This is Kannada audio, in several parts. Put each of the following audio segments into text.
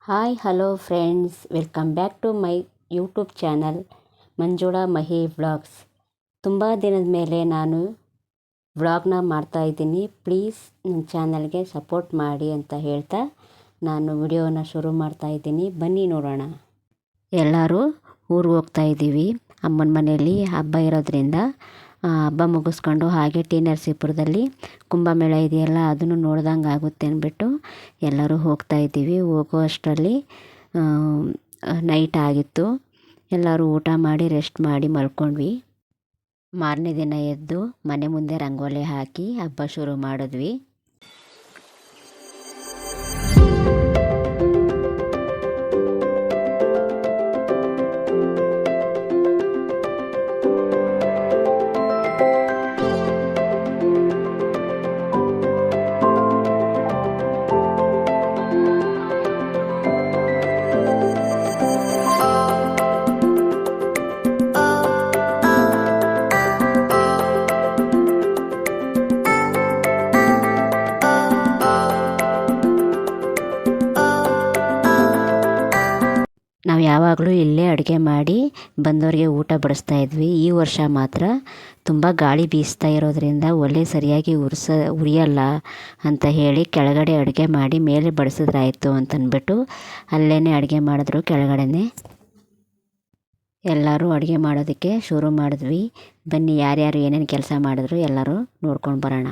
Hi hello friends, welcome back to my YouTube channel Manjula Mahi vlogs. ತುಂಬ ದಿನದ ಮೇಲೆ ನಾನು ವ್ಲಾಗ್ನ ಮಾಡ್ತಾಯಿದ್ದೀನಿ. ಪ್ಲೀಸ್ ನನ್ನ ಚಾನಲ್ಗೆ ಸಪೋರ್ಟ್ ಮಾಡಿ ಅಂತ ಹೇಳ್ತಾ ನಾನು ವಿಡಿಯೋನ ಶುರು ಮಾಡ್ತಾಯಿದ್ದೀನಿ. ಬನ್ನಿ ನೋಡೋಣ. ಎಲ್ಲರೂ ಊರಿಗೆ ಹೋಗ್ತಾಯಿದ್ದೀವಿ. ಅಮ್ಮನ ಮನೆಯಲ್ಲಿ ಹಬ್ಬ ಇರೋದ್ರಿಂದ ಹಬ್ಬ ಮುಗಿಸ್ಕೊಂಡು ಹಾಗೆ ಟಿ ನರಸೀಪುರದಲ್ಲಿ ಕುಂಭಮೇಳ ಇದೆಯಲ್ಲ, ಅದನ್ನು ನೋಡ್ದಂಗೆ ಆಗುತ್ತೆ ಅಂದ್ಬಿಟ್ಟು ಎಲ್ಲರೂ ಹೋಗ್ತಾಯಿದ್ದೀವಿ. ಹೋಗೋ ಅಷ್ಟರಲ್ಲಿ ನೈಟ್ ಆಗಿತ್ತು. ಎಲ್ಲರೂ ಊಟ ಮಾಡಿ ರೆಸ್ಟ್ ಮಾಡಿ ಮಲ್ಕೊಂಡ್ವಿ. ಮಾರನೇ ದಿನ ಎದ್ದು ಮನೆ ಮುಂದೆ ರಂಗೋಲಿ ಹಾಕಿ ಹಬ್ಬ ಶುರು ಮಾಡಿದ್ವಿ. ನಾವು ಯಾವಾಗಲೂ ಇಲ್ಲೇ ಅಡುಗೆ ಮಾಡಿ ಬಂದವರಿಗೆ ಊಟ ಬಡಿಸ್ತಾ ಇದ್ವಿ. ಈ ವರ್ಷ ಮಾತ್ರ ತುಂಬ ಗಾಳಿ ಬೀಸ್ತಾ ಇರೋದ್ರಿಂದ ಒಲೆ ಸರಿಯಾಗಿ ಉರಿಯಲ್ಲ ಅಂತ ಹೇಳಿ ಕೆಳಗಡೆ ಅಡುಗೆ ಮಾಡಿ ಮೇಲೆ ಬಡಿಸಿದ್ರಾಯ್ತು ಅಂತಂದ್ಬಿಟ್ಟು ಅಲ್ಲೇ ಅಡುಗೆ ಮಾಡಿದ್ರು. ಕೆಳಗಡೆನೇ ಎಲ್ಲರೂ ಅಡುಗೆ ಮಾಡೋದಕ್ಕೆ ಶುರು ಮಾಡಿದ್ವಿ. ಬನ್ನಿ ಯಾರ್ಯಾರು ಏನೇನು ಕೆಲಸ ಮಾಡಿದ್ರು ಎಲ್ಲರೂ ನೋಡ್ಕೊಂಡು ಬರೋಣ.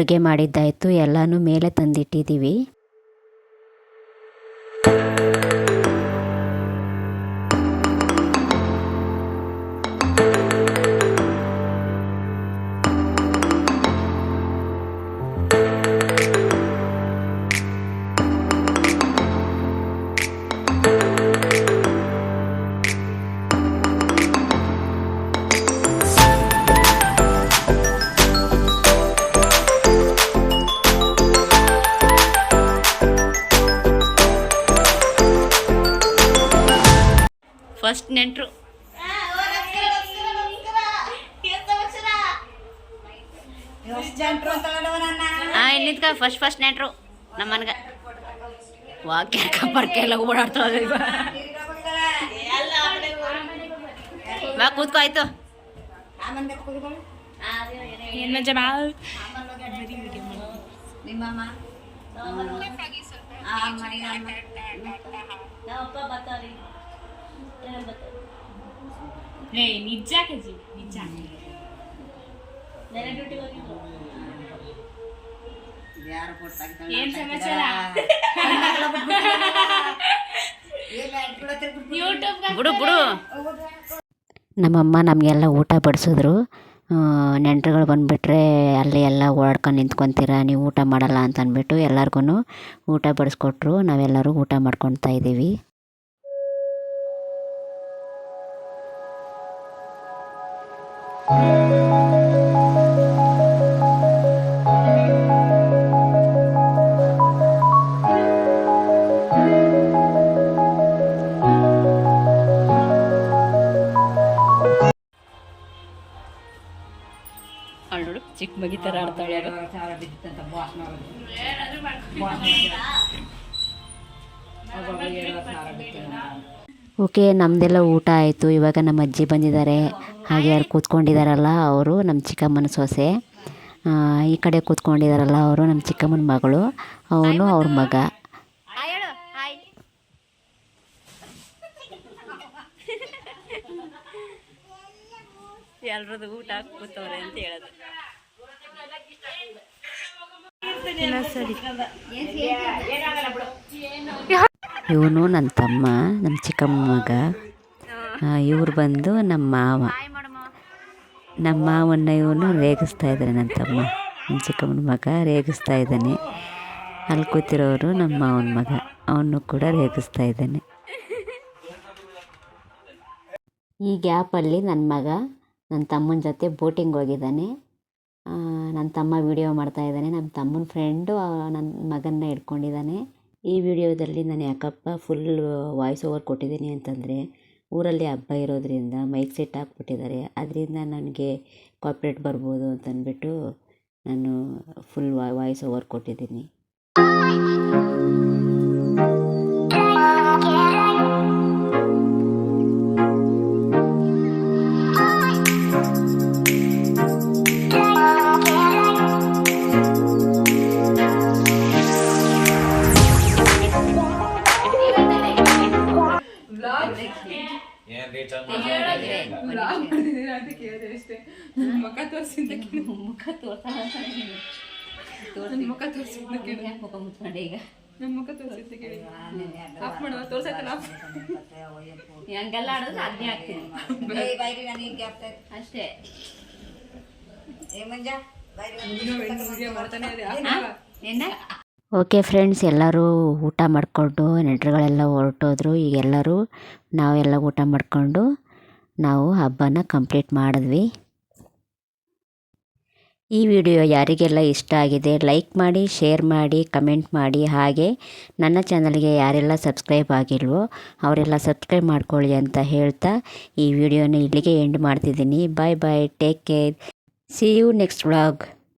ಅಡುಗೆ ಮಾಡಿದ್ದಾಯಿತು, ಎಲ್ಲನೂ ಮೇಲೆ ತಂದಿಟ್ಟಿದ್ದೀವಿ. ಫಸ್ಟ್ ನೆಂಟ್ರು ಇನ್ನಿದ್ಕ ಫಸ್ಟ್ ನೆಂಟ್ರು ನಮ್ಮನ್ಗ ವಾಕ್ಯ ಕಬ್ಬರ್ಕೆಲ್ಲ ಓಡಾಡ್ತಾಳೆ ಬಾ ಕೂತ್ಕೋ ಆಯ್ತು. ನಿಜ ಕೆಜಿ ನಿಜ ಏನ್ ಸಮಾಚಾರ ಬಿಡು ಬಿಡು. ನಮ್ಮಮ್ಮ ನಮಗೆಲ್ಲ ಊಟ ಬಡಿಸಿದ್ರು. ನೆಂಟರುಗಳು ಬಂದುಬಿಟ್ರೆ ಅಲ್ಲಿ ಎಲ್ಲ ಓಡಾಡ್ಕೊಂಡು ನಿಂತ್ಕೊತೀರ, ನೀವು ಊಟ ಮಾಡಲ್ಲ ಅಂತ ಅಂದ್ಬಿಟ್ಟು ಎಲ್ಲರಿಗೂ ಊಟ ಬಡಿಸ್ಕೊಟ್ರು. ನಾವೆಲ್ಲರೂ ಊಟ ಮಾಡ್ಕೊತಾ ಇದ್ದೀವಿ. ಅವಳು ಚಿಕ್ಕ ಮಗಿ ಥರ ಆಡ್ತಾಳೆ. ಓಕೆ, ನಮ್ಮದೆಲ್ಲ ಊಟ ಆಯಿತು. ಇವಾಗ ನಮ್ಮ ಅಜ್ಜಿ ಬಂದಿದ್ದಾರೆ, ಹಾಗೆ ಯಾರು ಕೂತ್ಕೊಂಡಿದ್ದಾರಲ್ಲ ಅವರು ನಮ್ಮ ಚಿಕ್ಕಮ್ಮನ ಸೊಸೆ. ಈ ಕಡೆ ಕೂತ್ಕೊಂಡಿದ್ದಾರಲ್ಲ ಅವರು ನಮ್ಮ ಚಿಕ್ಕಮ್ಮನ ಮಗಳು, ಅವನು ಅವ್ರ ಮಗ. ಎಲ್ರದ್ದು ಊಟ ಕೂತವ್ರೆ ಅಂತ ಹೇಳೋದು. ಇವನು ನನ್ನ ತಮ್ಮ, ನಮ್ಮ ಚಿಕ್ಕಮ್ಮನ ಮಗ. ಇವ್ರು ಬಂದು ನಮ್ಮ ಮಾವ. ನಮ್ಮ ಮಾವನ್ನ ಇವನು ರೇಗಿಸ್ತಾ ಇದ್ದಾನೆ. ನನ್ನ ತಮ್ಮ, ನಮ್ಮ ಚಿಕ್ಕಮ್ಮನ ಮಗ ರೇಗಿಸ್ತಾ ಇದ್ದಾನೆ. ಅಲ್ಲಿ ಕೂತಿರೋರು ನಮ್ಮ ಮಾವನ ಮಗ, ಅವನು ಕೂಡ ರೇಗಿಸ್ತಾ ಇದ್ದಾನೆ. ಈ ಗ್ಯಾಪಲ್ಲಿ ನನ್ನ ಮಗ ನನ್ನ ತಮ್ಮನ ಜೊತೆ ಬೋಟಿಂಗ್ ಹೋಗಿದ್ದಾನೆ. ನನ್ನ ತಮ್ಮ ವಿಡಿಯೋ ಮಾಡ್ತಾಯಿದ್ದಾನೆ. ನಮ್ಮ ತಮ್ಮನ ಫ್ರೆಂಡು ನನ್ನ ಮಗನ್ನ ಹಿಡ್ಕೊಂಡಿದ್ದಾನೆ. ಈ ವಿಡಿಯೋದಲ್ಲಿ ನಾನು ಯಾಕಪ್ಪ ಫುಲ್ ವಾಯ್ಸ್ ಓವರ್ ಕೊಟ್ಟಿದ್ದೀನಿ ಅಂತಂದರೆ, ಊರಲ್ಲಿ ಹಬ್ಬ ಇರೋದ್ರಿಂದ ಮೈಕ್ ಸೆಟ್ ಹಾಕ್ಬಿಟ್ಟಿದ್ದಾರೆ. ಅದರಿಂದ ನನಗೆ ಕಾಪಿರೇಟ್ ಬರ್ಬೋದು ಅಂತಂದ್ಬಿಟ್ಟು ನಾನು ಫುಲ್ ವಾಯ್ಸ್ ಓವರ್ ಕೊಟ್ಟಿದ್ದೀನಿ. ಅಷ್ಟೇ. ಓಕೆ ಫ್ರೆಂಡ್ಸ್, ಎಲ್ಲರೂ ಊಟ ಮಾಡಿಕೊಂಡು ನೆಂಟರುಗಳೆಲ್ಲ ಹೊರಟೋದ್ರು. ಈಗ ಎಲ್ಲರೂ ನಾವೆಲ್ಲ ಊಟ ಮಾಡಿಕೊಂಡು ನಾವು ಹಬ್ಬನ ಕಂಪ್ಲೀಟ್ ಮಾಡಿದ್ವಿ. ಈ ವಿಡಿಯೋ ಯಾರಿಗೆಲ್ಲ ಇಷ್ಟ ಆಗಿದೆ ಲೈಕ್ ಮಾಡಿ, ಶೇರ್ ಮಾಡಿ, ಕಮೆಂಟ್ ಮಾಡಿ. ಹಾಗೆ ನನ್ನ ಚಾನಲ್ಗೆ ಯಾರೆಲ್ಲ ಸಬ್ಸ್ಕ್ರೈಬ್ ಆಗಿಲ್ವೋ ಅವರೆಲ್ಲ ಸಬ್ಸ್ಕ್ರೈಬ್ ಮಾಡ್ಕೊಳ್ಳಿ ಅಂತ ಹೇಳ್ತಾ ಈ ವಿಡಿಯೋನ ಇಲ್ಲಿಗೆ ಎಂಡ್ ಮಾಡ್ತಿದ್ದೀನಿ. Bye bye, take care, see you next vlog.